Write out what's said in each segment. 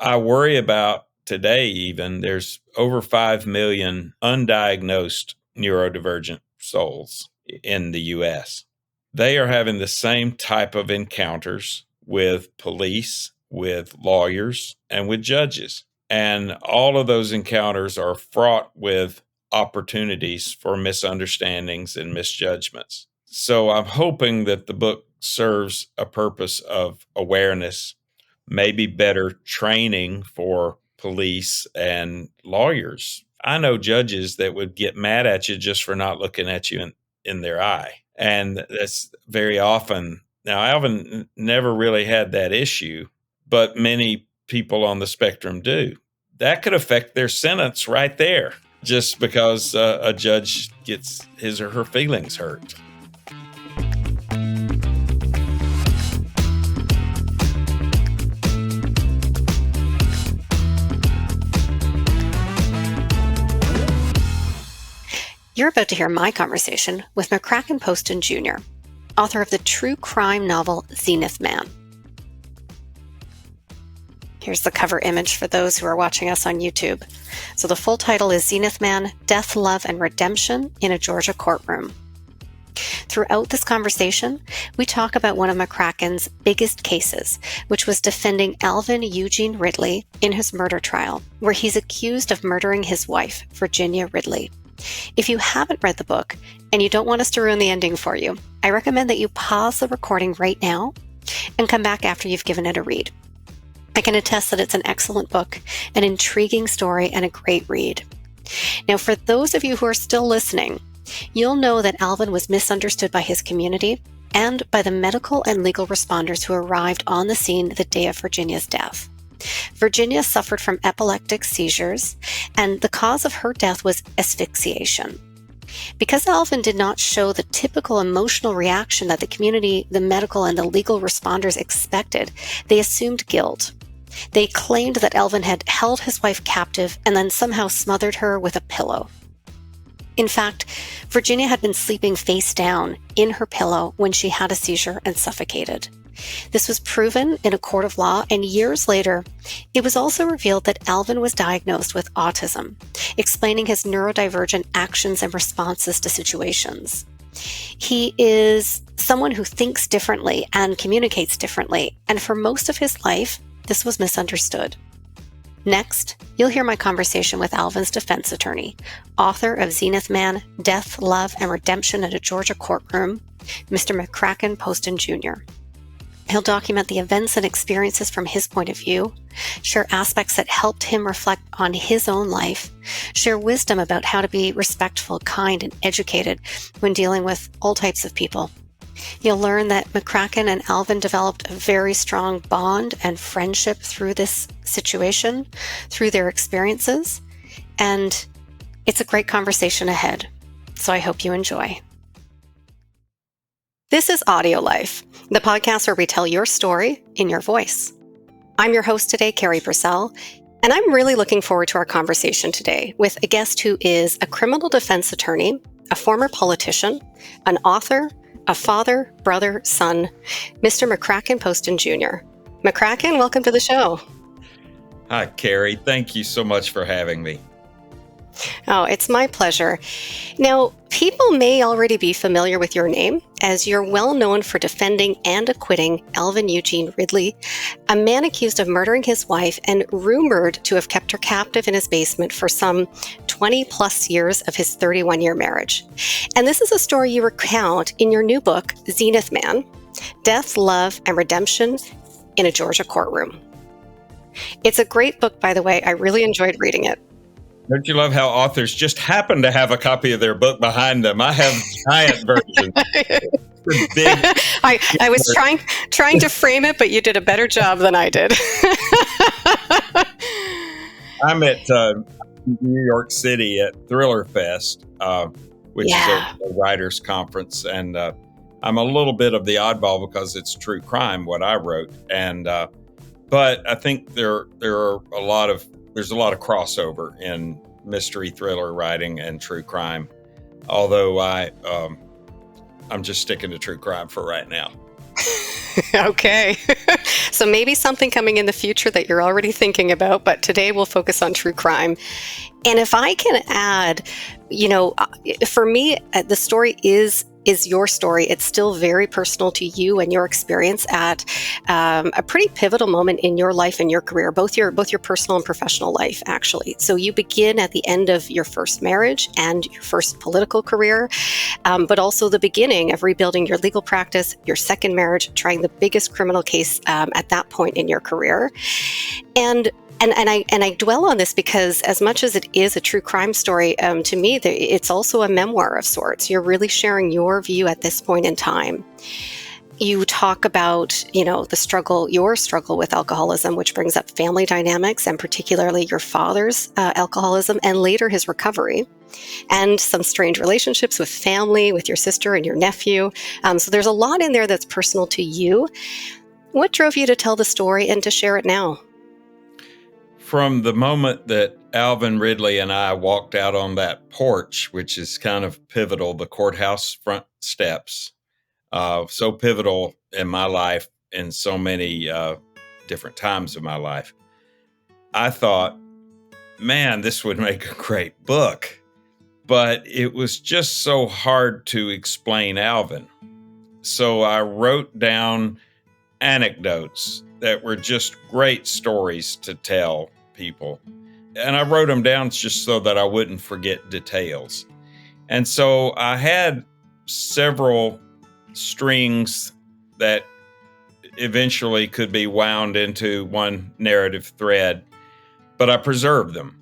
I worry about today, even there's over 5 million undiagnosed neurodivergent souls in the US. They are having the same type of encounters with police, with lawyers, and with judges. And all of those encounters are fraught with opportunities for misunderstandings and misjudgments. So I'm hoping that the book serves a purpose of awareness, maybe better training for police and lawyers. I know judges that would get mad at you just for not looking at you in their eye. And that's very often. Now, Alvin never really had that issue, but many people on the spectrum do. That could affect their sentence right there, just because a judge gets his or her feelings hurt. You're about to hear my conversation with McCracken Poston Jr., author of the true crime novel Zenith Man. Here's the cover image for those who are watching us on YouTube. So the full title is Zenith Man, Death, Love, and Redemption in a Georgia Courtroom. Throughout this conversation, we talk about one of McCracken's biggest cases, which was defending Alvin Eugene Ridley in his murder trial, where he's accused of murdering his wife, Virginia Ridley. If you haven't read the book and you don't want us to ruin the ending for you, I recommend that you pause the recording right now and come back after you've given it a read. I can attest that it's an excellent book, an intriguing story, and a great read. Now, for those of you who are still listening, you'll know that Alvin was misunderstood by his community and by the medical and legal responders who arrived on the scene the day of Virginia's death. Virginia suffered from epileptic seizures, and the cause of her death was asphyxiation. Because Alvin did not show the typical emotional reaction that the community, the medical, and the legal responders expected, they assumed guilt. They claimed that Alvin had held his wife captive and then somehow smothered her with a pillow. In fact, Virginia had been sleeping face down in her pillow when she had a seizure and suffocated. This was proven in a court of law, and years later, it was also revealed that Alvin was diagnosed with autism, explaining his neurodivergent actions and responses to situations. He is someone who thinks differently and communicates differently, and for most of his life, this was misunderstood. Next, you'll hear my conversation with Alvin's defense attorney, author of Zenith Man, Death, Love, and Redemption in a Georgia Courtroom, Mr. McCracken Poston Jr. He'll document the events and experiences from his point of view, share aspects that helped him reflect on his own life, share wisdom about how to be respectful, kind, and educated when dealing with all types of people. You'll learn that McCracken and Alvin developed a very strong bond and friendship through this situation, through their experiences, and it's a great conversation ahead. So I hope you enjoy. This is AudioLife, the podcast where we tell your story in your voice. I'm your host today, Carrie Purcell, and I'm really looking forward to our conversation today with a guest who is a criminal defense attorney, a former politician, an author, a father, brother, son, Mr. McCracken Poston Jr. McCracken, welcome to the show. Hi, Carrie. Thank you so much for having me. Oh, it's my pleasure. Now, people may already be familiar with your name, as you're well known for defending and acquitting Alvin Eugene Ridley, a man accused of murdering his wife and rumored to have kept her captive in his basement for some 20 plus years of his 31-year marriage. And this is a story you recount in your new book, Zenith Man, Death, Love, and Redemption in a Georgia Courtroom. It's a great book, by the way. I really enjoyed reading it. Don't you love how authors just happen to have a copy of their book behind them? I have giant versions. Big. I was trying to frame it, but you did a better job than I did. I'm at New York City at Thriller Fest, which is a writers' conference, and I'm a little bit of the oddball because it's true crime, what I wrote, and but I think there's a lot of crossover in mystery thriller writing and true crime, although I'm just sticking to true crime for right now. Okay. So maybe something coming in the future that you're already thinking about, but today we'll focus on true crime. And if I can add, for me, the story is your story. It's still very personal to you and your experience at a pretty pivotal moment in your life and your career, both your personal and professional life, actually. So you begin at the end of your first marriage and your first political career, but also the beginning of rebuilding your legal practice, your second marriage, trying the biggest criminal case at that point in your career. And I dwell on this because as much as it is a true crime story, to me, it's also a memoir of sorts. You're really sharing your view at this point in time. You talk about, your struggle with alcoholism, which brings up family dynamics and particularly your father's alcoholism and later his recovery, and some strange relationships with family, with your sister and your nephew. So there's a lot in there that's personal to you. What drove you to tell the story and to share it now? From the moment that Alvin Ridley and I walked out on that porch, which is kind of pivotal, the courthouse front steps, so pivotal in my life in so many different times of my life, I thought, man, this would make a great book. But it was just so hard to explain Alvin. So I wrote down anecdotes that were just great stories to tell people. And I wrote them down just so that I wouldn't forget details. And so I had several strings that eventually could be wound into one narrative thread, but I preserved them.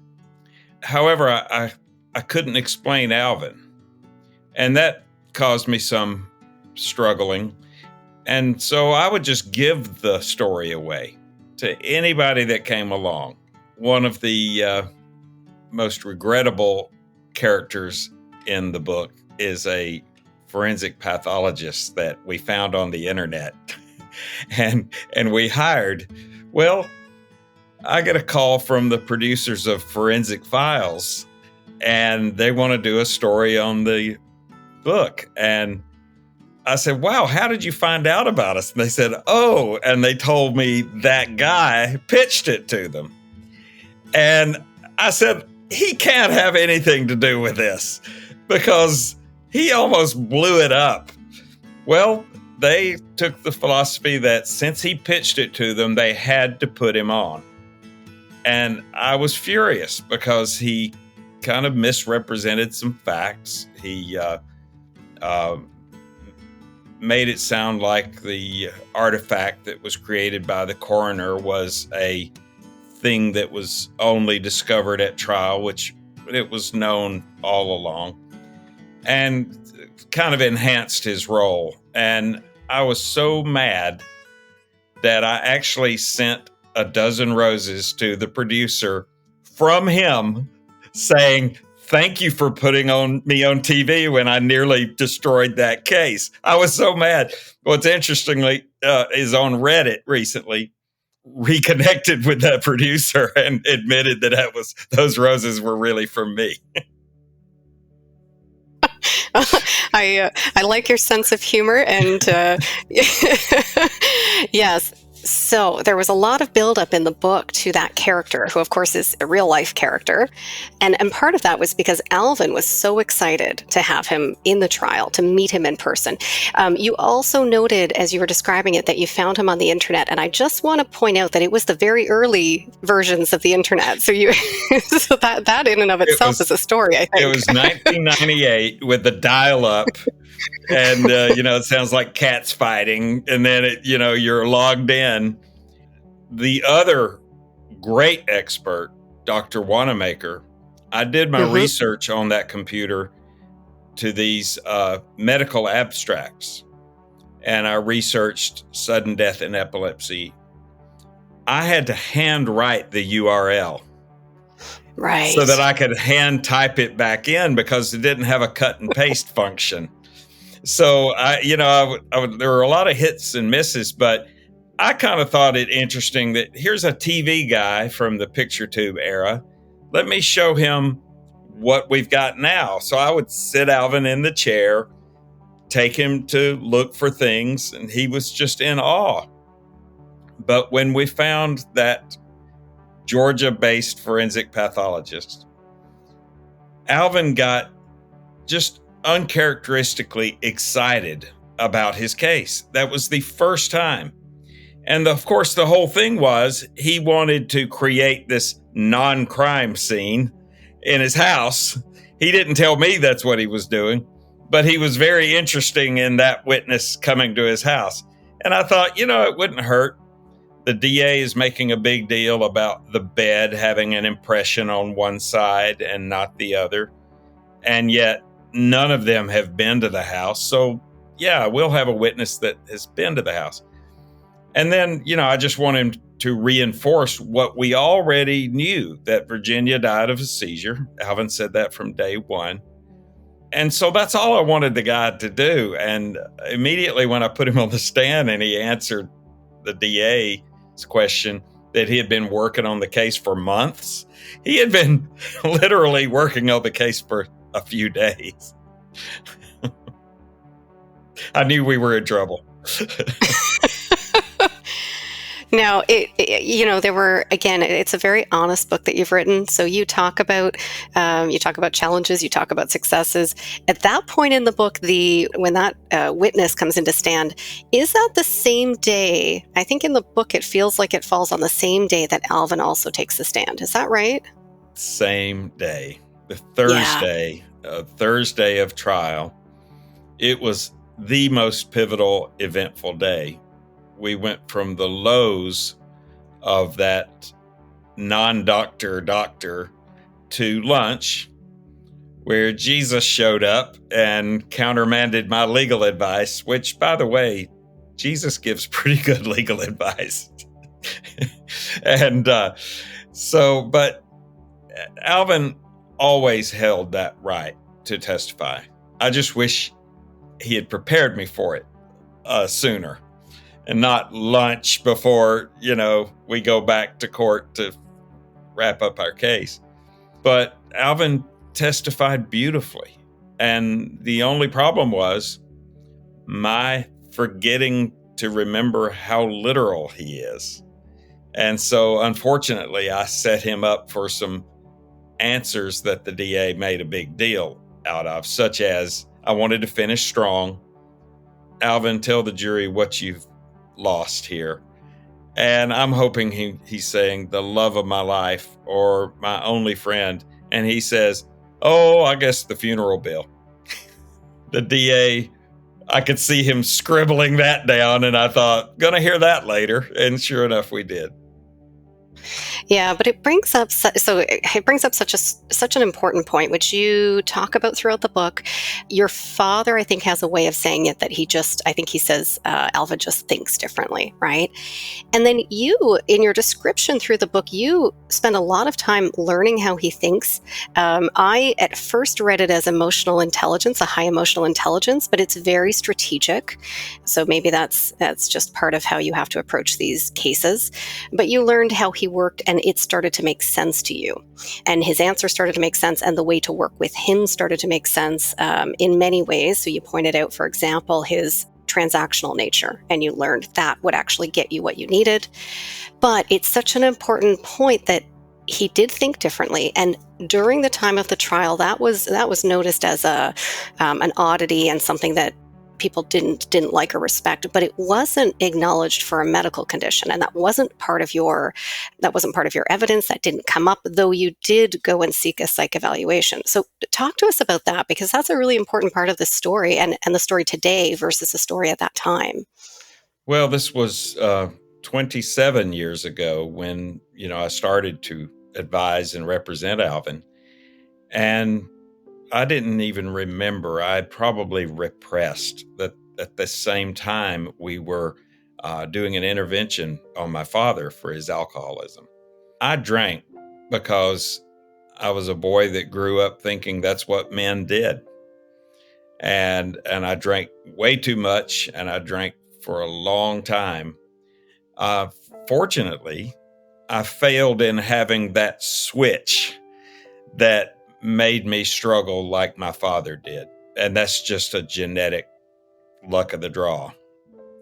However, I couldn't explain Alvin, and that caused me some struggling. And so I would just give the story away to anybody that came along. One of the most regrettable characters in the book is a forensic pathologist that we found on the internet and we hired. Well, I get a call from the producers of Forensic Files, and they want to do a story on the book. And I said, wow, how did you find out about us? And they said, oh, and they told me that guy pitched it to them. And I said, he can't have anything to do with this because he almost blew it up. Well, they took the philosophy that since he pitched it to them, they had to put him on. And I was furious because he kind of misrepresented some facts. He made it sound like the artifact that was created by the coroner was a thing that was only discovered at trial, which it was known all along, and kind of enhanced his role. And I was so mad that I actually sent a dozen roses to the producer from him saying, thank you for putting me on TV when I nearly destroyed that case. I was so mad. What's interestingly is on Reddit recently reconnected with that producer and admitted that those roses were really from me. I like your sense of humor, and yes. So there was a lot of buildup in the book to that character, who of course is a real life character. And part of that was because Alvin was so excited to have him in the trial, to meet him in person. You also noted, as you were describing it, that you found him on the internet. And I just want to point out that it was the very early versions of the internet. So so that in and of itself is a story, I think. It was 1998 with the dial-up. And, it sounds like cats fighting. And then, you're logged in. The other great expert, Dr. Wanamaker, I did my research on that computer to these medical abstracts. And I researched sudden death and epilepsy. I had to hand write the URL. Right. So that I could hand type it back in because it didn't have a cut and paste function. So there were a lot of hits and misses, but I kind of thought it interesting that here's a TV guy from the picture tube era. Let me show him what we've got now. So I would sit Alvin in the chair, take him to look for things, and he was just in awe. But when we found that Georgia-based forensic pathologist, Alvin got just uncharacteristically excited about his case. That was the first time. And of course, the whole thing was he wanted to create this non-crime scene in his house. He didn't tell me that's what he was doing, but he was very interesting in that witness coming to his house. And I thought, it wouldn't hurt. The DA is making a big deal about the bed having an impression on one side and not the other. And yet none of them have been to the house. So yeah, we'll have a witness that has been to the house. And then, I just want him to reinforce what we already knew, that Virginia died of a seizure. Alvin said that from day one. And so that's all I wanted the guy to do. And immediately when I put him on the stand and he answered the DA's question that he had been working on the case for months, he had been literally working on the case for a few days. I knew we were in trouble. Now, there were, again, it's a very honest book that you've written. So you talk about challenges, you talk about successes. At that point in the book, when that witness comes into stand, is that the same day? I think in the book, it feels like it falls on the same day that Alvin also takes the stand. Is that right? Same day, the Thursday of trial. It was the most pivotal, eventful day. We went from the lows of that non-doctor to lunch, where Jesus showed up and countermanded my legal advice, which, by the way, Jesus gives pretty good legal advice. And but Alvin always held that right to testify. I just wish he had prepared me for it sooner. And not lunch before, we go back to court to wrap up our case. But Alvin testified beautifully. And the only problem was my forgetting to remember how literal he is. And so, unfortunately, I set him up for some answers that the DA made a big deal out of, such as, I wanted to finish strong. Alvin, tell the jury what you've lost here. And I'm hoping he's saying the love of my life or my only friend. And he says, oh, I guess the funeral bill. The DA, I could see him scribbling that down, and I thought, gonna hear that later. And sure enough, we did. Yeah, but it brings up such an important point, which you talk about throughout the book. Your father, I think, has a way of saying it that he says Alvin just thinks differently, right? And then you, in your description through the book, you spend a lot of time learning how he thinks. I at first read it as emotional intelligence, a high emotional intelligence, but it's very strategic. So maybe that's just part of how you have to approach these cases. But you learned how he worked, and it started to make sense to you. And his answer started to make sense, and the way to work with him started to make sense in many ways. So you pointed out, for example, his transactional nature, and you learned that would actually get you what you needed. But it's such an important point that he did think differently. And during the time of the trial, that was noticed as an oddity and something that people didn't like or respect, but it wasn't acknowledged for a medical condition, and that wasn't part of your evidence. That didn't come up, though you did go and seek a psych evaluation. So talk to us about that, because that's a really important part of the story and the story today versus the story at that time. Well, this was 27 years ago when I started to advise and represent Alvin, and I didn't even remember. I probably repressed that at the same time we were doing an intervention on my father for his alcoholism. I drank because I was a boy that grew up thinking that's what men did. And I drank way too much, and I drank for a long time. Fortunately, I failed in having that switch that made me struggle like my father did. And that's just a genetic luck of the draw.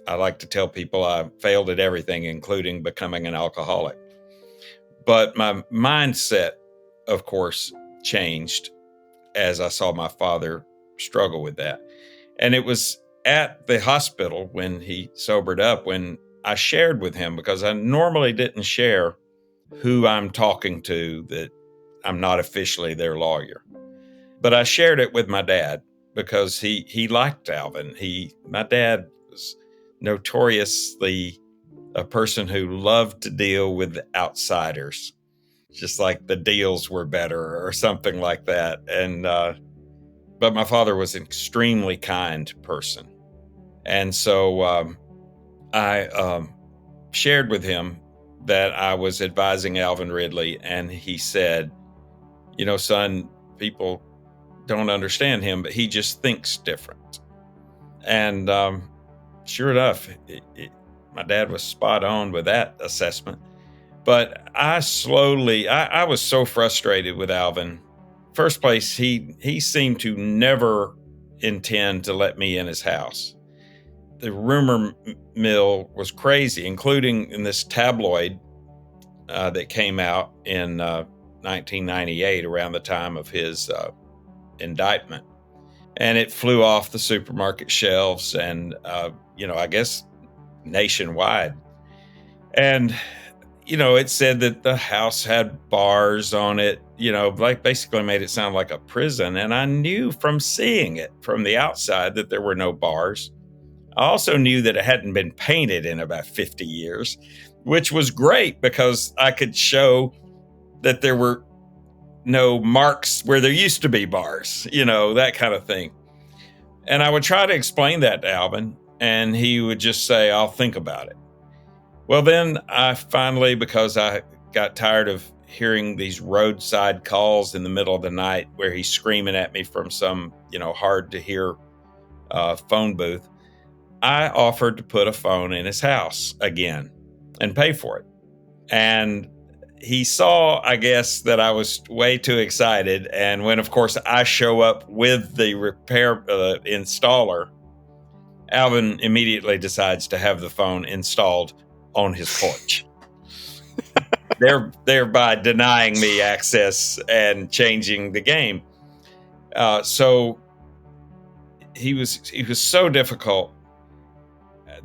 I like to tell people I failed at everything, including becoming an alcoholic. But my mindset, of course, changed as I saw my father struggle with that. And it was at the hospital when he sobered up, when I shared with him, because I normally didn't share who I'm talking to, that I'm not officially their lawyer. But I shared it with my dad because he liked Alvin. My dad was notoriously a person who loved to deal with outsiders, just like the deals were better or something like that. And but my father was an extremely kind person. And so I shared with him that I was advising Alvin Ridley, and he said, son, people don't understand him, but he just thinks different. And sure enough, my dad was spot on with that assessment. But I was so frustrated with Alvin. First place, he seemed to never intend to let me in his house. The rumor mill was crazy, including in this tabloid that came out in 1998, around the time of his indictment. And it flew off the supermarket shelves and, I guess nationwide. And, it said that the house had bars on it, like basically made it sound like a prison. And I knew from seeing it from the outside that there were no bars. I also knew that it hadn't been painted in about 50 years, which was great because I could show that there were no marks where there used to be bars, that kind of thing. And I would try to explain that to Alvin, and he would just say, I'll think about it. Well, then I finally, because I got tired of hearing these roadside calls in the middle of the night where he's screaming at me from some, hard to hear phone booth, I offered to put a phone in his house again and pay for it. And he saw, I guess, that I was way too excited. And when, of course, I show up with the repair installer, Alvin immediately decides to have the phone installed on his porch, thereby denying me access and changing the game. So he was so difficult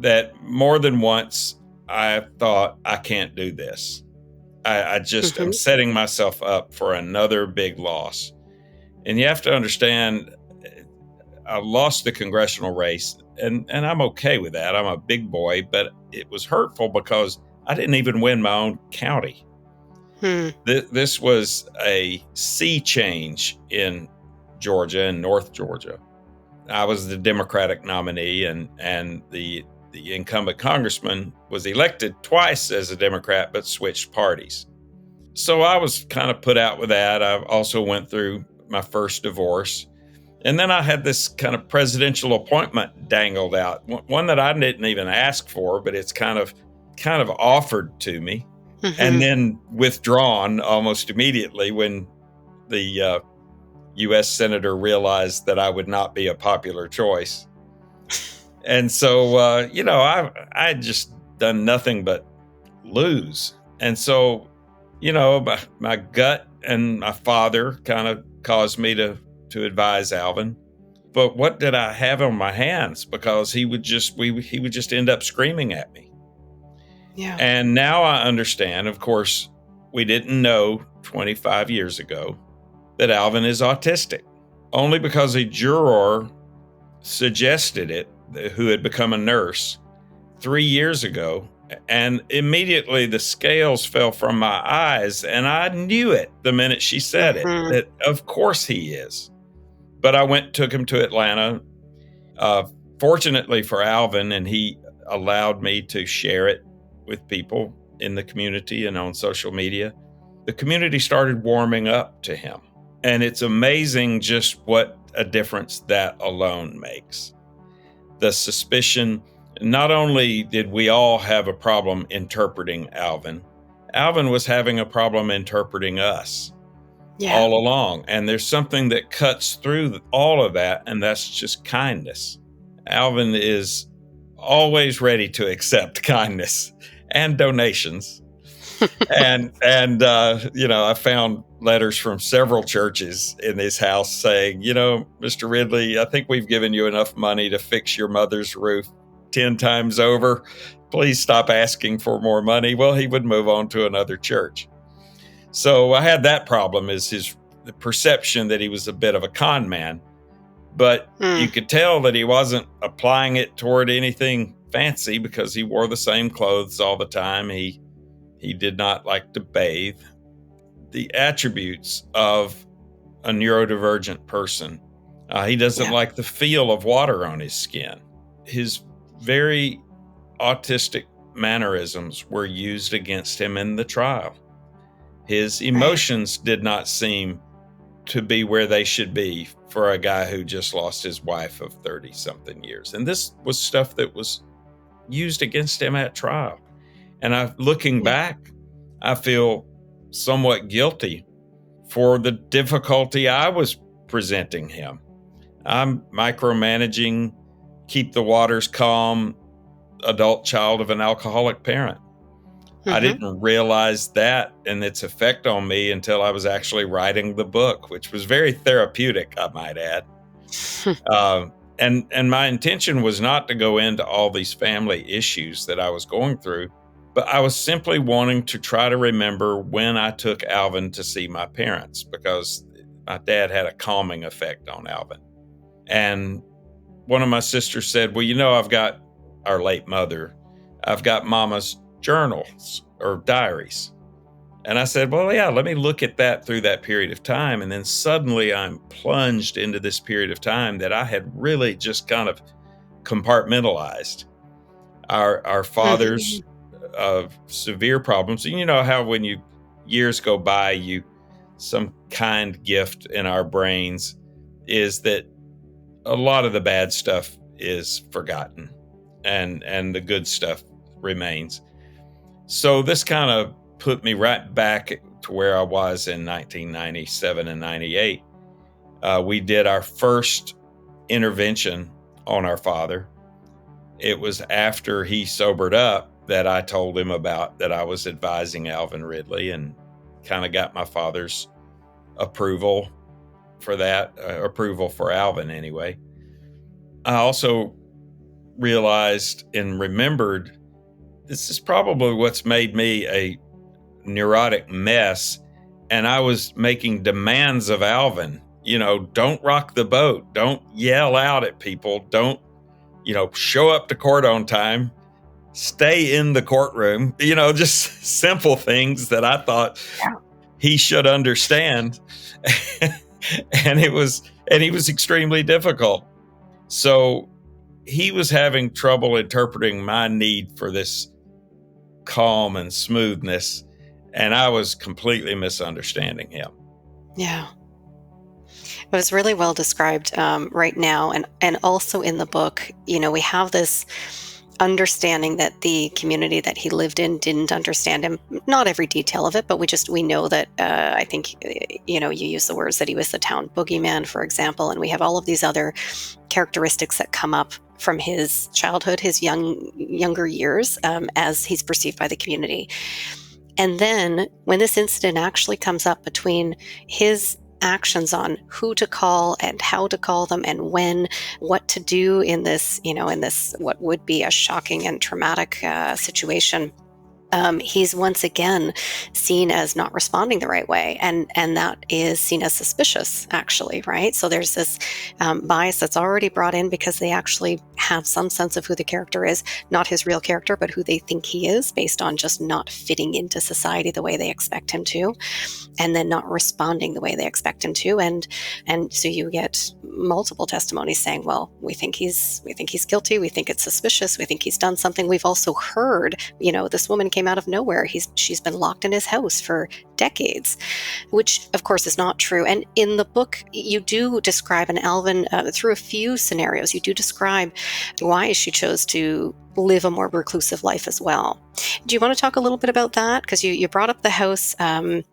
that more than once I thought, I can't do this. I just am setting myself up for another big loss. And you have to understand, I lost the congressional race, and I'm okay with that. I'm a big boy, but it was hurtful because I didn't even win my own county. This was a sea change in Georgia and North Georgia. I was the Democratic nominee, and the incumbent congressman was elected twice as a Democrat, but switched parties. So I was kind of put out with that. I also went through my first divorce. And then I had this kind of presidential appointment dangled out, one that I didn't even ask for, but it's kind of offered to me, and then withdrawn almost immediately when the U.S. senator realized that I would not be a popular choice. And so, I had just done nothing but lose. And so, my gut and my father kind of caused me to advise Alvin. But what did I have on my hands? Because he would just end up screaming at me. Yeah. And now I understand, of course, we didn't know 25 years ago that Alvin is autistic, only because a juror suggested it, who had become a nurse 3 years ago. And immediately the scales fell from my eyes, and I knew it the minute she said it, that of course he is. But I took him to Atlanta, fortunately for Alvin, and he allowed me to share it with people in the community and on social media. The community started warming up to him. And it's amazing just what a difference that alone makes. The suspicion, not only did we all have a problem interpreting Alvin was having a problem interpreting us all along. And there's something that cuts through all of that, and that's just kindness. Alvin is always ready to accept kindness and donations. I found letters from several churches in his house saying, Mr. Ridley, I think we've given you enough money to fix your mother's roof 10 times over. Please stop asking for more money. Well, he would move on to another church. So I had that problem, is the perception that he was a bit of a con man. But you could tell that he wasn't applying it toward anything fancy, because he wore the same clothes all the time. He did not like to bathe. The attributes of a neurodivergent person. He doesn't like the feel of water on his skin. His very autistic mannerisms were used against him in the trial. His emotions did not seem to be where they should be for a guy who just lost his wife of 30-something years. And this was stuff that was used against him at trial. And looking back, I feel somewhat guilty for the difficulty I was presenting him. I'm micromanaging, keep the waters calm, adult child of an alcoholic parent. I didn't realize that and its effect on me until I was actually writing the book, which was very therapeutic, I might add. And my intention was not to go into all these family issues that I was going through, but I was simply wanting to try to remember when I took Alvin to see my parents, because my dad had a calming effect on Alvin. And one of my sisters said, well, I've got our late mother. I've got Mama's journals or diaries. And I said, well, yeah, let me look at that through that period of time. And then suddenly I'm plunged into this period of time that I had really just kind of compartmentalized. Our father's severe problems. And you know how when years go by, some kind gift in our brains is that a lot of the bad stuff is forgotten and the good stuff remains. So this kind of put me right back to where I was in 1997 and 98. We did our first intervention on our father. It was after he sobered up that I told him about that I was advising Alvin Ridley, and kind of got my father's approval for that, approval for Alvin anyway. I also realized and remembered this is probably what's made me a neurotic mess. And I was making demands of Alvin, don't rock the boat. Don't yell out at people. Don't, show up to court on time. Stay in the courtroom, just simple things that I thought he should understand. And he was extremely difficult. So he was having trouble interpreting my need for this calm and smoothness, and I was completely misunderstanding him. Yeah. It was really well described right now. And also in the book, we have this understanding that the community that he lived in didn't understand him. Not every detail of it, but we know that I think, you use the words that he was the town boogeyman, for example. And we have all of these other characteristics that come up from his childhood, his younger years, as he's perceived by the community. And then when this incident actually comes up between his actions on who to call and how to call them and when, what to do in this, what would be a shocking and traumatic situation, he's once again seen as not responding the right way. And that is seen as suspicious, actually, right? So there's this bias that's already brought in because they actually have some sense of who the character is, not his real character, but who they think he is based on just not fitting into society the way they expect him to, and then not responding the way they expect him to. And so you get multiple testimonies saying, well, we think he's guilty. We think it's suspicious. We think he's done something. We've also heard, this woman came out of nowhere. She's been locked in his house for decades, which of course is not true. And in the book, you do describe, and Alvin, through a few scenarios, you do describe why she chose to live a more reclusive life as well. Do you want to talk a little bit about that? Because you brought up the house, and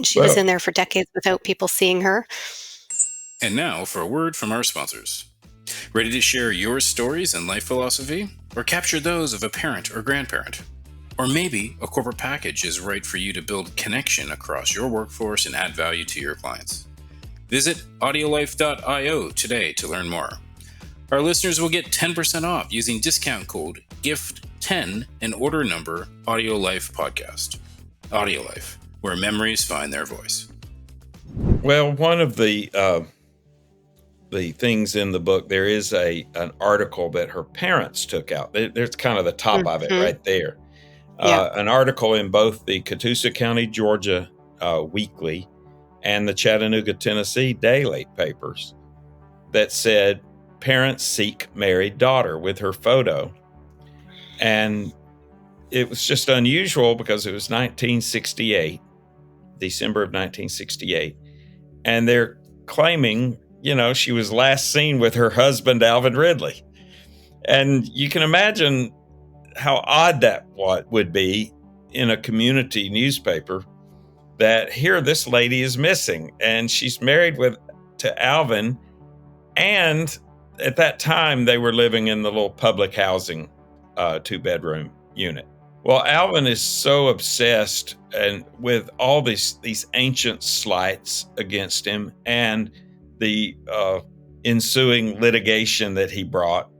she was in there for decades without people seeing her. And now for a word from our sponsors. Ready to share your stories and life philosophy? Or capture those of a parent or grandparent? Or maybe a corporate package is right for you to build connection across your workforce and add value to your clients. Visit audiolife.io today to learn more. Our listeners will get 10% off using discount code GIFT10 and order number AudioLife Podcast. AudioLife, where memories find their voice. Well, one of the things in the book, there is an article that her parents took out. There's kind of the top of it right there. An article in both the Catoosa County, Georgia Weekly and the Chattanooga, Tennessee Daily papers that said, "Parents seek married daughter," with her photo. And it was just unusual because it was 1968, December of 1968. And they're claiming, she was last seen with her husband, Alvin Ridley. And you can imagine how odd that would be in a community newspaper, that here this lady is missing and she's married to Alvin. And at that time, they were living in the little public housing 2-bedroom unit. Well, Alvin is so obsessed and with all these ancient slights against him and the ensuing litigation that he brought,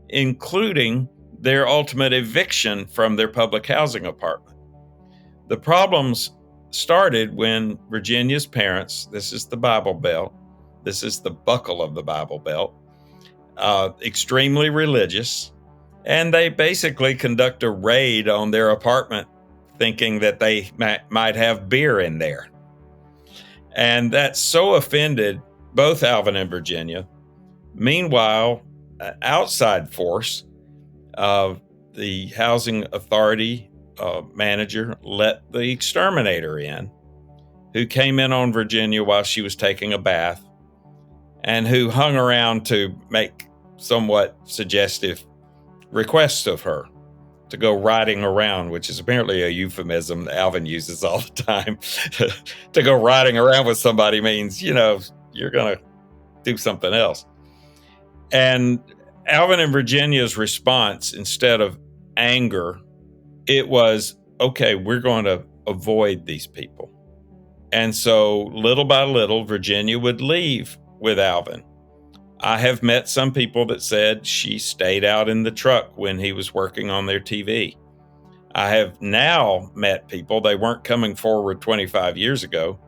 including their ultimate eviction from their public housing apartment. The problems started when Virginia's parents, this is the Bible Belt, this is the buckle of the Bible Belt, extremely religious, and they basically conduct a raid on their apartment thinking that they might have beer in there. And that so offended both Alvin and Virginia. Meanwhile, outside force, the housing authority manager let the exterminator in, who came in on Virginia while she was taking a bath and who hung around to make somewhat suggestive requests of her to go riding around, which is apparently a euphemism that Alvin uses all the time. To go riding around with somebody means, you're going to do something else. And Alvin and Virginia's response, instead of anger, it was, okay, we're going to avoid these people. And so little by little, Virginia would leave with Alvin. I have met some people that said she stayed out in the truck when he was working on their TV. I have now met people, they weren't coming forward 25 years ago,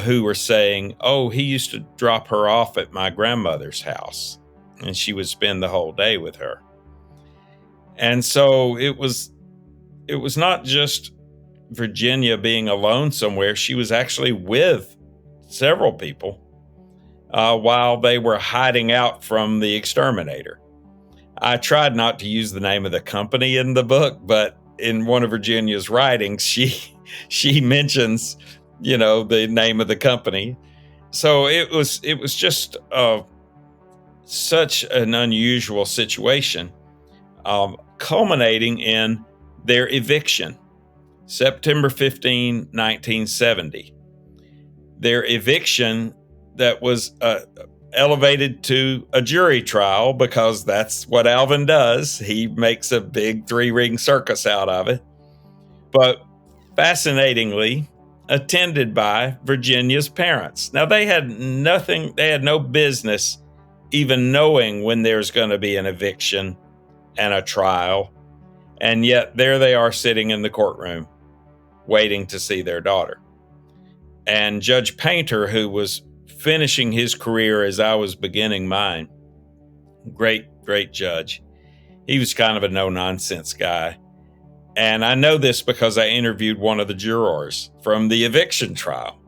who were saying, oh, he used to drop her off at my grandmother's house and she would spend the whole day with her. And so it was not just Virginia being alone somewhere. She was actually with several people while they were hiding out from the exterminator. I tried not to use the name of the company in the book, but in one of Virginia's writings, she mentions, the name of the company. So it was just such an unusual situation, culminating in their eviction, September 15, 1970. Their eviction that was elevated to a jury trial because that's what Alvin does. He makes a big 3-ring circus out of it. But fascinatingly, attended by Virginia's parents. Now, they had no business even knowing when there's going to be an eviction and a trial. And yet there they are sitting in the courtroom waiting to see their daughter. And Judge Painter, who was finishing his career as I was beginning mine, great judge. He was kind of a no-nonsense guy. And I know this because I interviewed one of the jurors from the eviction trial.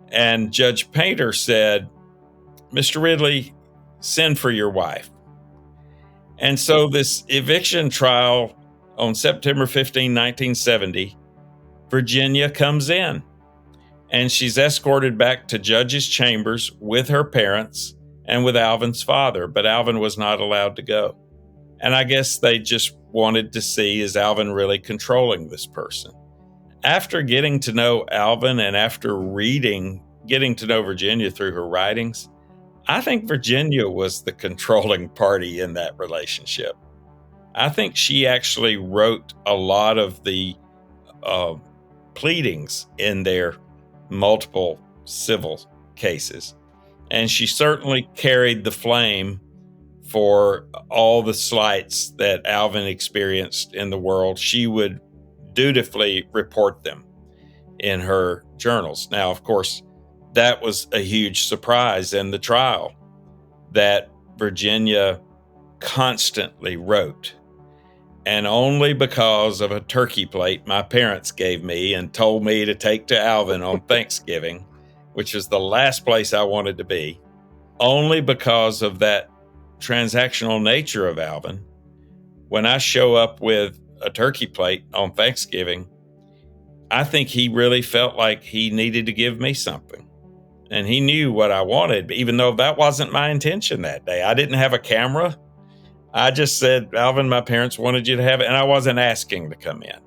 And Judge Painter said, Mr. Ridley, send for your wife. And so this eviction trial on September 15, 1970, Virginia comes in. And she's escorted back to judge's chambers with her parents and with Alvin's father, but Alvin was not allowed to go. And I guess they just wanted to see, is Alvin really controlling this person? After getting to know Alvin and after getting to know Virginia through her writings, I think Virginia was the controlling party in that relationship. I think she actually wrote a lot of the pleadings in their multiple civil cases. And she certainly carried the flame for all the slights that Alvin experienced in the world. She would dutifully report them in her journals. Now, of course, that was a huge surprise in the trial that Virginia constantly wrote. And only because of a turkey plate my parents gave me and told me to take to Alvin on Thanksgiving, which is the last place I wanted to be, only because of that transactional nature of Alvin, when I show up with a turkey plate on Thanksgiving, I think he really felt like he needed to give me something. And he knew what I wanted, even though that wasn't my intention that day. I didn't have a camera. I just said, Alvin, my parents wanted you to have it. And I wasn't asking to come in.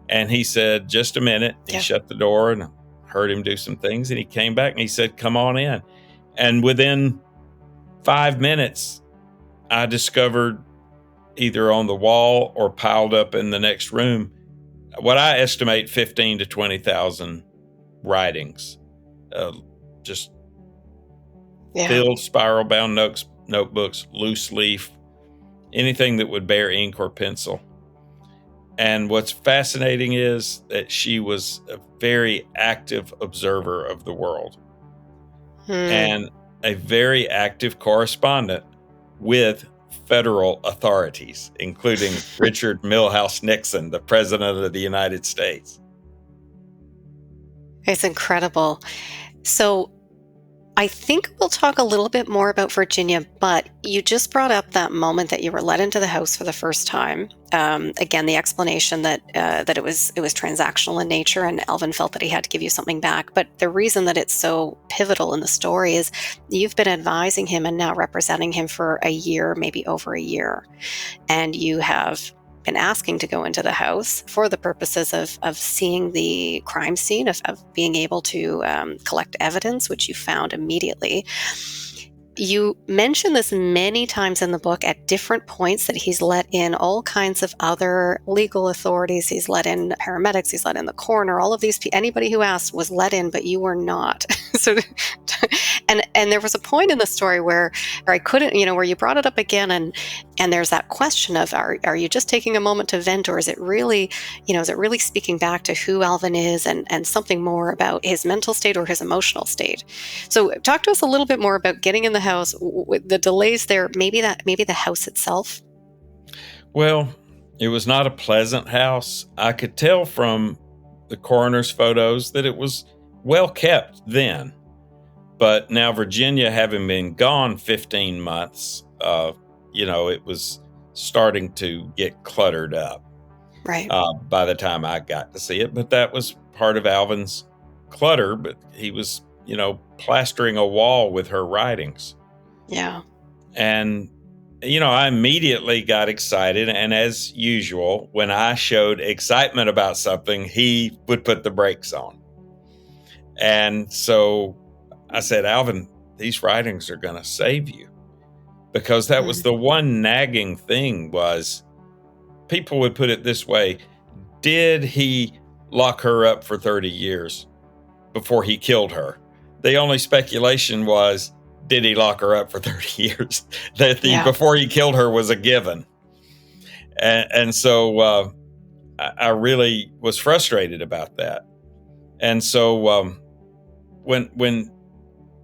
And he said, just a minute. He shut the door and I heard him do some things. And he came back and he said, come on in. And within 5 minutes, I discovered either on the wall or piled up in the next room what I estimate 15 to 20,000 writings, just filled spiral bound notebooks, loose leaf, anything that would bear ink or pencil. And what's fascinating is that she was a very active observer of the world and a very active correspondent with federal authorities, including Richard Milhouse Nixon, the President of the United States. It's incredible. So I think we'll talk a little bit more about Virginia, but you just brought up that moment that you were let into the house for the first time. Again, the explanation that it was transactional in nature, and Alvin felt that he had to give you something back. But the reason that it's so pivotal in the story is you've been advising him and now representing him for a year, maybe over a year, and you have been asking to go into the house for the purposes of seeing the crime scene, of being able to collect evidence, which you found immediately. You mention this many times in the book at different points, that he's let in all kinds of other legal authorities. He's let in paramedics, he's let in the coroner, all of these people, anybody who asked was let in, but you were not. So, and there was a point in the story where I couldn't, where you brought it up again, and there's that question of, are you just taking a moment to vent, or is it really, is it really speaking back to who Alvin is and something more about his mental state or his emotional state? So talk to us a little bit more about getting in the house, the delays there, maybe the house itself. Well, it was not a pleasant house. I could tell from the coroner's photos that it was well kept then. But now Virginia, having been gone 15 months, it was starting to get cluttered up. Right. By the time I got to see it. But that was part of Alvin's clutter. But he was, plastering a wall with her writings. Yeah. And, I immediately got excited. And as usual, when I showed excitement about something, he would put the brakes on. And so I said, Alvin, these writings are going to save you. Because that was the one nagging thing, was people would put it this way: did he lock her up for 30 years before he killed her? The only speculation was, did he lock her up for 30 years? Before he killed her was a given. And so I really was frustrated about that. And so when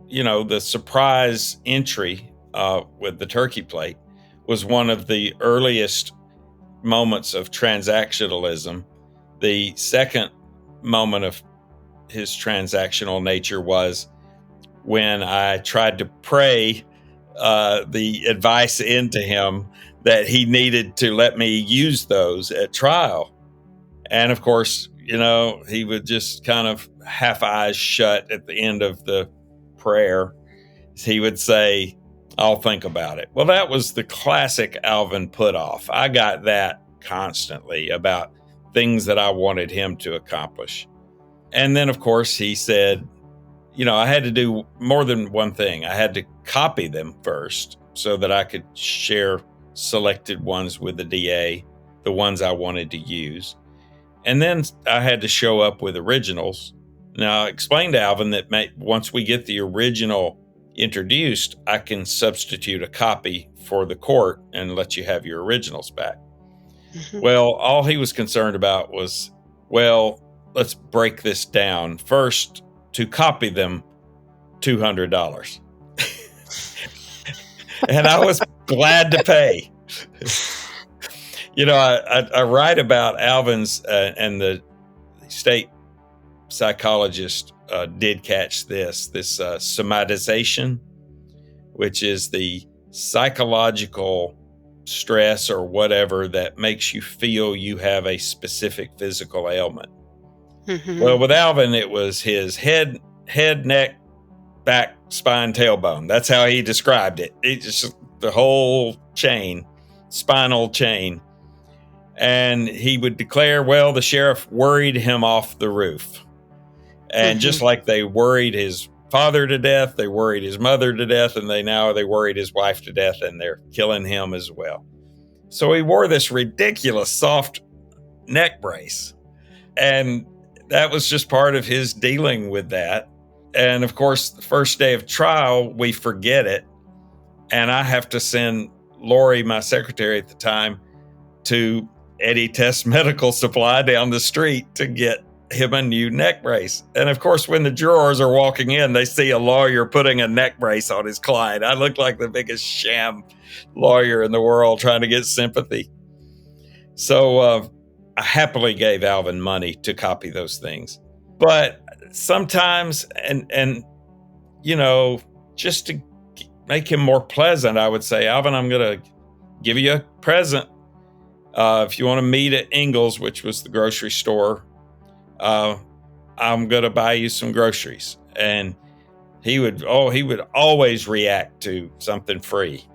the surprise entry with the turkey plate was one of the earliest moments of transactionalism. The second moment of his transactional nature was when I tried to pray the advice into him that he needed to let me use those at trial. And of course, he would just kind of half eyes shut at the end of the prayer. He would say, I'll think about it. Well, that was the classic Alvin put off. I got that constantly about things that I wanted him to accomplish. And then, of course, he said, I had to do more than one thing. I had to copy them first so that I could share selected ones with the DA, the ones I wanted to use. And then I had to show up with originals. Now, I explained to Alvin that once we get the original introduced, I can substitute a copy for the court and let you have your originals back. Mm-hmm. Well, all he was concerned about was, let's break this down. First, to copy them, $200. And I was glad to pay. I write about Alvin's, and the state psychologist did catch this somatization, which is the psychological stress or whatever that makes you feel you have a specific physical ailment. Mm-hmm. Well, with Alvin, it was his head, neck, back, spine, tailbone. That's how he described it. It's just the whole chain, spinal chain. And he would declare, the sheriff worried him off the roof. And just like they worried his father to death, they worried his mother to death, and they worried his wife to death, and they're killing him as well. So he wore this ridiculous soft neck brace. And that was just part of his dealing with that. And of course, the first day of trial, we forget it. And I have to send Lori, my secretary at the time, to Eddie Test Medical Supply down the street to get him a new neck brace. And of course, when the jurors are walking in, they see a lawyer putting a neck brace on his client. I look like the biggest sham lawyer in the world trying to get sympathy. So I happily gave Alvin money to copy those things. But sometimes, and just to make him more pleasant, I would say, Alvin, I'm going to give you a present. If you want to meet at Ingles, which was the grocery store, I'm going to buy you some groceries. And he would always react to something free.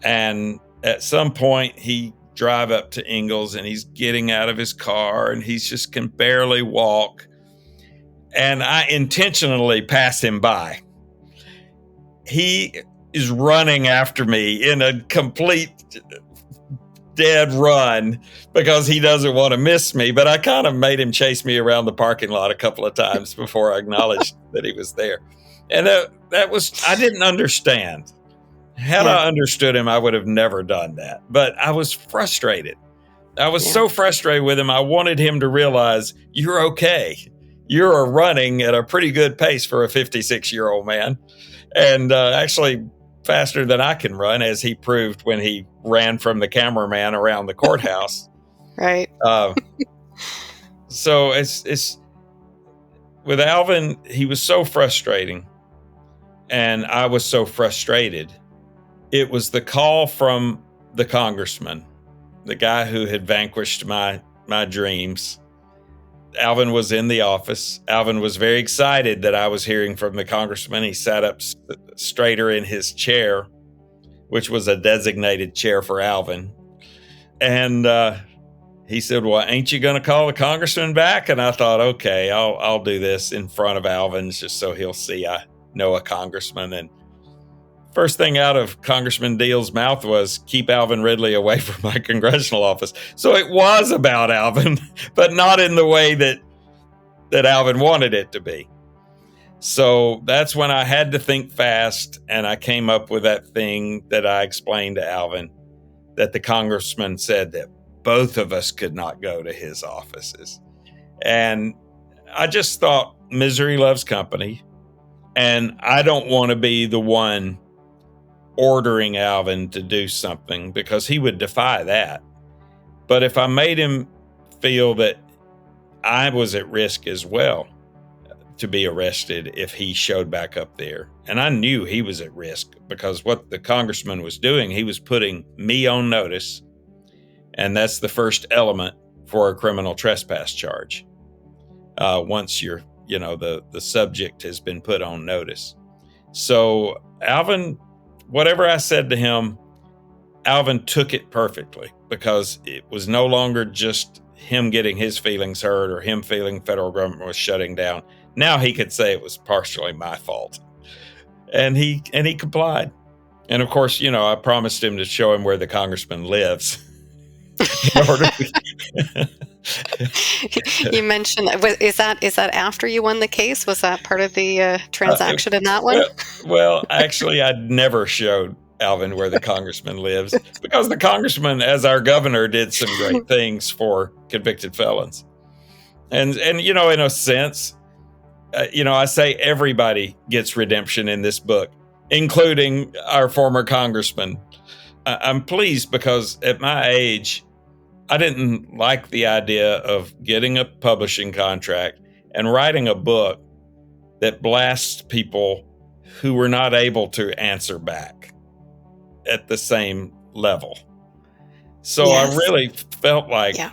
And at some point he drive up to Ingles and he's getting out of his car and he's just can barely walk. And I intentionally pass him by. He is running after me in a complete dead run because he doesn't want to miss me. But I kind of made him chase me around the parking lot a couple of times before I acknowledged that he was there. And that was, I didn't understand. Had I understood him, I would have never done that. But I was frustrated. I was so frustrated with him. I wanted him to realize, you're okay. You're running at a pretty good pace for a 56-year-old man. And actually faster than I can run, as he proved when he ran from the cameraman around the courthouse. Right. So it's with Alvin, he was so frustrating. And I was so frustrated. It was the call from the congressman, the guy who had vanquished my dreams. Alvin was in the office. Alvin was very excited that I was hearing from the congressman. He sat up straighter in his chair, which was a designated chair for Alvin. And he said, well, ain't you going to call the congressman back? And I thought, okay, I'll do this in front of Alvin just so he'll see I know a congressman. And first thing out of Congressman Deal's mouth was, keep Alvin Ridley away from my congressional office. So it was about Alvin, but not in the way that Alvin wanted it to be. So that's when I had to think fast, and I came up with that thing that I explained to Alvin, that the congressman said that both of us could not go to his offices. And I just thought misery loves company, and I don't want to be the one ordering Alvin to do something, because he would defy that. But if I made him feel that I was at risk as well to be arrested if he showed back up there, and I knew he was at risk, because what the congressman was doing, he was putting me on notice, and that's the first element for a criminal trespass charge. Once you're, the subject has been put on notice. So Alvin, whatever I said to him, Alvin took it perfectly, because it was no longer just him getting his feelings hurt or him feeling federal government was shutting down. Now he could say it was partially my fault. And he complied. And of course, I promised him to show him where the congressman lives in order to You mentioned that. Is that after you won the case? Was that part of the transaction in that one? Well, actually, I'd never showed Alvin where the congressman lives because the congressman, as our governor, did some great things for convicted felons. And in a sense, I say everybody gets redemption in this book, including our former congressman. I'm pleased because at my age, I didn't like the idea of getting a publishing contract and writing a book that blasts people who were not able to answer back at the same level. So Yes. I really felt like Yeah.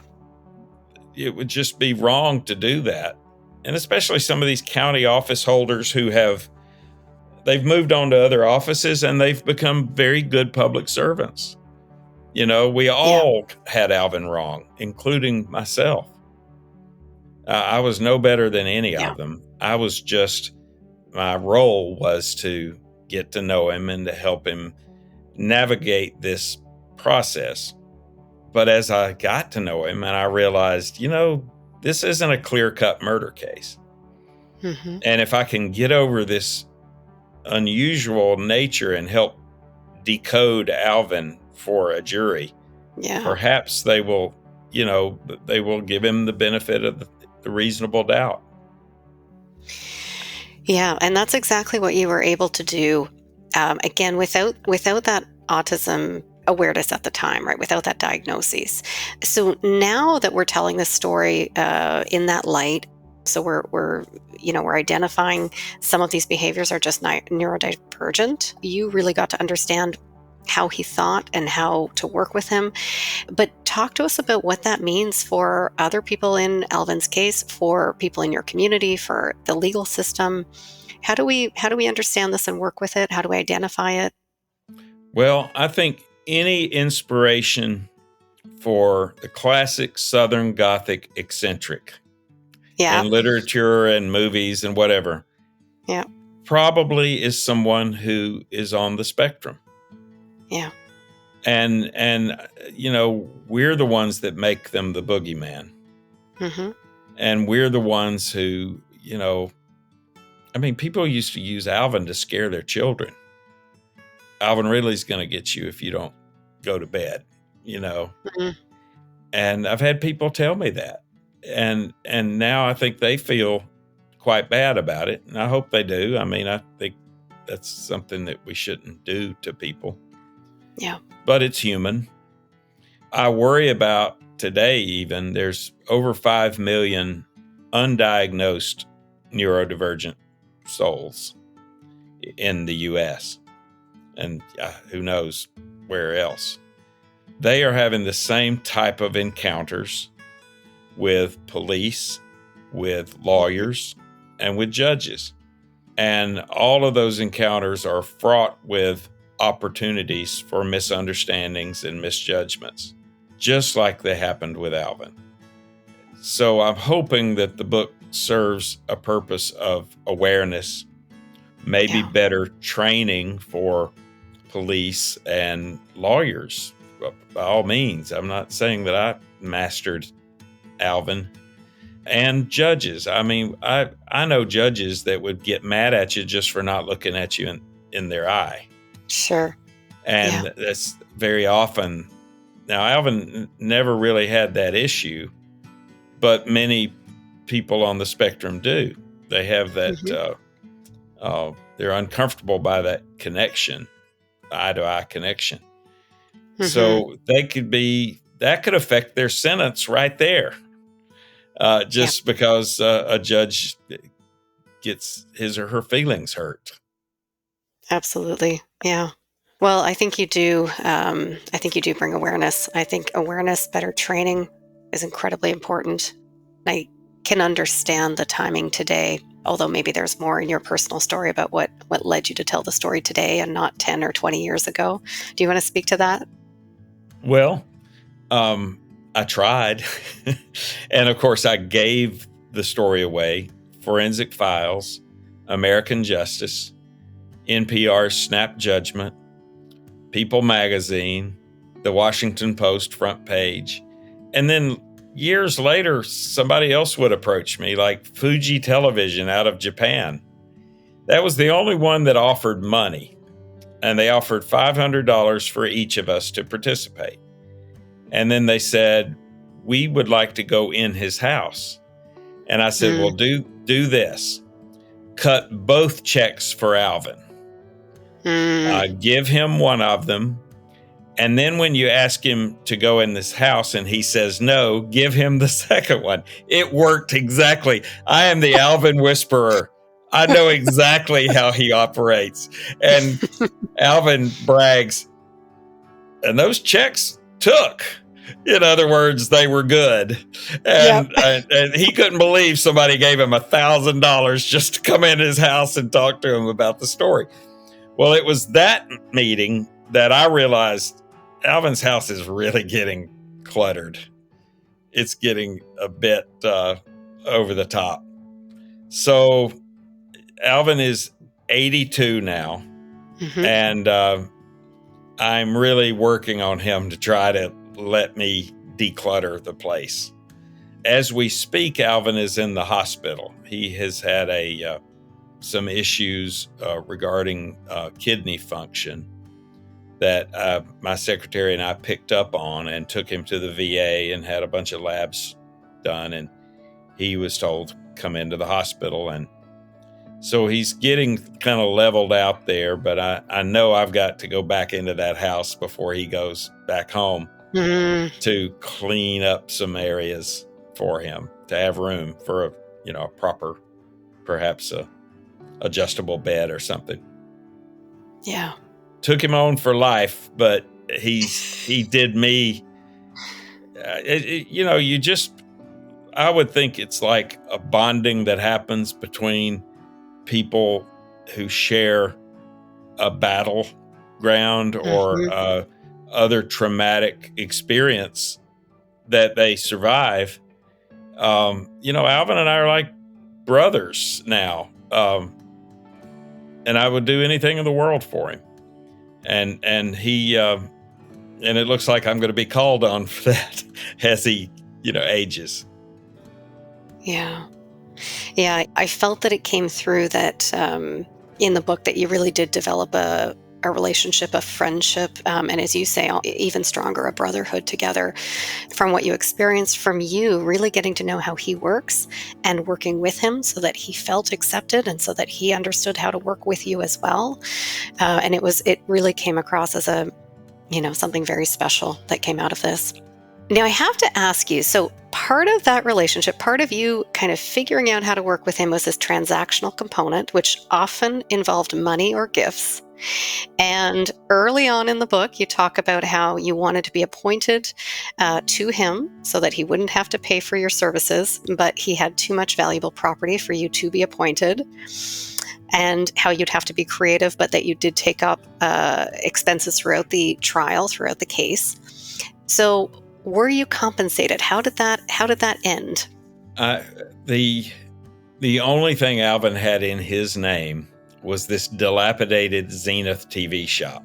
it would just be wrong to do that. And especially some of these county office holders they've moved on to other offices and they've become very good public servants. We all had Alvin wrong, including myself. I was no better than any of them. My role was to get to know him and to help him navigate this process. But as I got to know him and I realized, this isn't a clear-cut murder case. Mm-hmm. And if I can get over this unusual nature and help decode Alvin for a jury, perhaps they will give him the benefit of the reasonable doubt. Yeah, and that's exactly what you were able to do. Again, without that autism awareness at the time, right? Without that diagnosis. So now that we're telling this story in that light, so we're identifying some of these behaviors are just neurodivergent. You really got to understand how he thought and how to work with him. But talk to us about what that means for other people in Alvin's case, for people in your community, for the legal system. How do we understand this and work with it? How do we identify it? Well, I think any inspiration for the classic Southern Gothic eccentric in literature and movies and whatever, probably is someone who is on the spectrum. Yeah. And we're the ones that make them the boogeyman. Mm-hmm. And we're the ones who, people used to use Alvin to scare their children. Alvin Ridley's going to get you if you don't go to bed, Mm-hmm. And I've had people tell me that. And now I think they feel quite bad about it. And I hope they do. I think that's something that we shouldn't do to people. Yeah. But it's human. I worry about today, even there's over 5 million undiagnosed neurodivergent souls in the U.S. and who knows where else. They are having the same type of encounters with police, with lawyers, and with judges. And all of those encounters are fraught with opportunities for misunderstandings and misjudgments, just like they happened with Alvin. So I'm hoping that the book serves a purpose of awareness, maybe better training for police and lawyers. By all means, I'm not saying that I mastered Alvin. And judges. I know judges that would get mad at you just for not looking at you in their eye. Sure. And that's very often. Now, Alvin never really had that issue, but many people on the spectrum do. They have that, they're uncomfortable by that connection, eye-to-eye connection. Mm-hmm. So that could affect their sentence right there. Because a judge gets his or her feelings hurt. Absolutely. Yeah. Well, I think you do. I think you do bring awareness. I think awareness, better training is incredibly important. I can understand the timing today, although maybe there's more in your personal story about what led you to tell the story today and not 10 or 20 years ago. Do you want to speak to that? Well, I tried. And of course, I gave the story away Forensic Files, American Justice, NPR's Snap Judgment, People Magazine, the Washington Post front page. And then years later, somebody else would approach me, like Fuji Television out of Japan. That was the only one that offered money. And they offered $500 for each of us to participate. And then they said, we would like to go in his house. And I said, well, do this. Cut both checks for Alvin. Give him one of them. And then when you ask him to go in this house and he says no, give him the second one. It worked exactly. I am the Alvin Whisperer. I know exactly how he operates. And Alvin brags, and those checks took. In other words, they were good. And, and he couldn't believe somebody gave him $1,000 just to come in his house and talk to him about the story. Well, it was that meeting that I realized Alvin's house is really getting cluttered. It's getting a bit over the top. So Alvin is 82 now, and I'm really working on him to try to let me declutter the place. As we speak, Alvin is in the hospital. He has had some issues regarding kidney function that my secretary and I picked up on and took him to the VA and had a bunch of labs done. And he was told, come into the hospital. And so he's getting kind of leveled out there, but I know I've got to go back into that house before he goes back home to clean up some areas for him, to have room for a proper, perhaps a adjustable bed or something. Yeah. Took him on for life, but he did me, I would think it's like a bonding that happens between people who share a battleground or other traumatic experience that they survive. Alvin and I are like brothers now. And I would do anything in the world for him. And he, and it looks like I'm going to be called on for that as he, ages. Yeah. Yeah. I felt that it came through that, in the book, that you really did develop a relationship, a friendship, and as you say, even stronger, a brotherhood together from what you experienced, from you really getting to know how he works and working with him so that he felt accepted and so that he understood how to work with you as well. And it really came across as something very special that came out of this. Now I have to ask you, so part of that relationship, part of you kind of figuring out how to work with him was this transactional component, which often involved money or gifts. And early on in the book, you talk about how you wanted to be appointed to him so that he wouldn't have to pay for your services, but he had too much valuable property for you to be appointed, and how you'd have to be creative, but that you did take up expenses throughout the trial, throughout the case. So were you compensated? How did that end? The only thing Alvin had in his name was this dilapidated Zenith TV shop.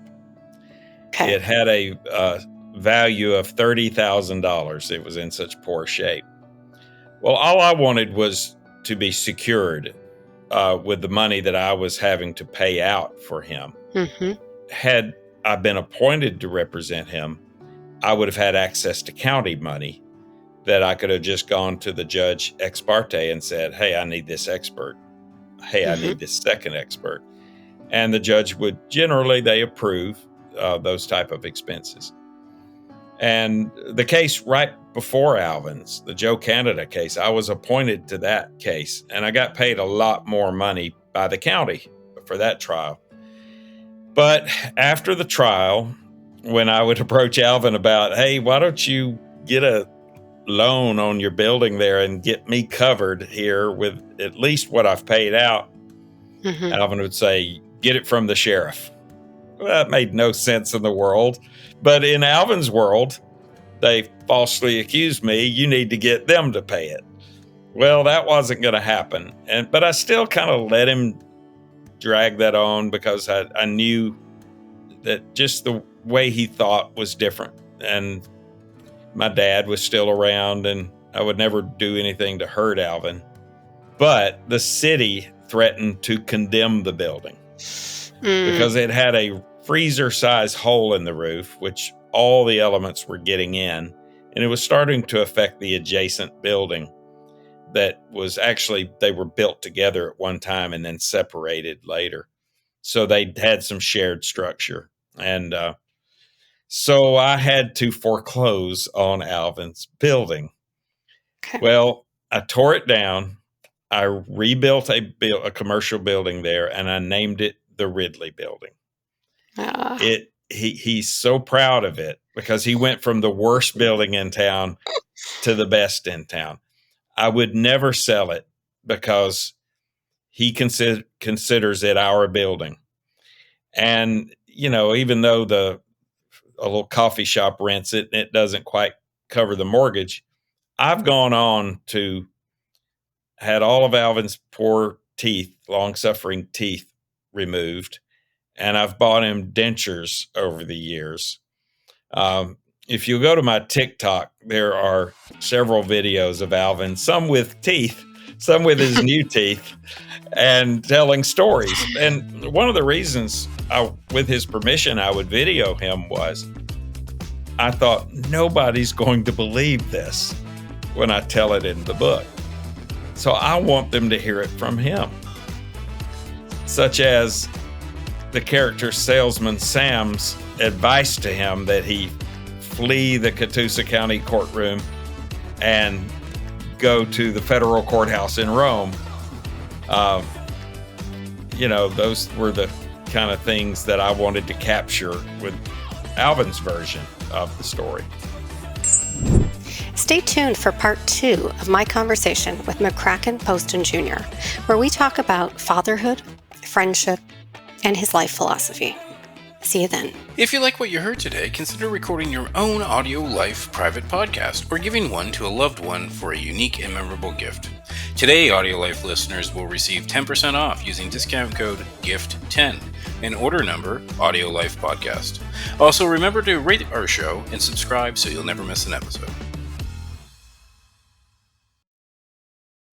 Okay. It had a value of $30,000. It was in such poor shape. Well, all I wanted was to be secured with the money that I was having to pay out for him. Had I been appointed to represent him, I would have had access to county money that I could have just gone to the judge ex parte and said, hey, I need this expert. Hey, I need this second expert. And the judge would they approve those type of expenses. And the case right before Alvin's, the Joe Canada case, I was appointed to that case, and I got paid a lot more money by the county for that trial. But after the trial, when I would approach Alvin about, hey, why don't you get a loan on your building there and get me covered here with at least what I've paid out, Alvin would say, get it from the sheriff. Well, that made no sense in the world. But in Alvin's world, they falsely accused me, you need to get them to pay it. Well, that wasn't going to happen. But I still kind of let him drag that on because I knew that just the way he thought was different. And my dad was still around, and I would never do anything to hurt Alvin. But the city threatened to condemn the building because it had a freezer-sized hole in the roof, which all the elements were getting in, and it was starting to affect the adjacent building that was actually, they were built together at one time and then separated later. So they had some shared structure. And so I had to foreclose on Alvin's building. Okay. Well, I tore it down. I rebuilt a commercial building there, and I named it the Ridley Building. He's so proud of it because he went from the worst building in town to the best in town. I would never sell it because he considers it our building. And, you know, even though a little coffee shop rents it, and it doesn't quite cover the mortgage, I've gone on to had all of Alvin's poor teeth, long-suffering teeth, removed, and I've bought him dentures over the years. If you go to my TikTok, there are several videos of Alvin, some with teeth, some with his new teeth, and telling stories. And one of the reasons, with his permission, I would video him was I thought nobody's going to believe this when I tell it in the book. So I want them to hear it from him, such as the character salesman Sam's advice to him that he flee the Catoosa County courtroom and go to the federal courthouse in Rome. You know, those were the kind of things that I wanted to capture with Alvin's version of the story. Stay tuned for part 2 of my conversation with McCracken Poston Jr., where we talk about fatherhood, friendship, and his life philosophy. See you then. If you like what you heard today, consider recording your own AudioLife private podcast or giving one to a loved one for a unique and memorable gift. Today, AudioLife listeners will receive 10% off using discount code GIFT10 and order number AudioLife Podcast. Also, remember to rate our show and subscribe so you'll never miss an episode.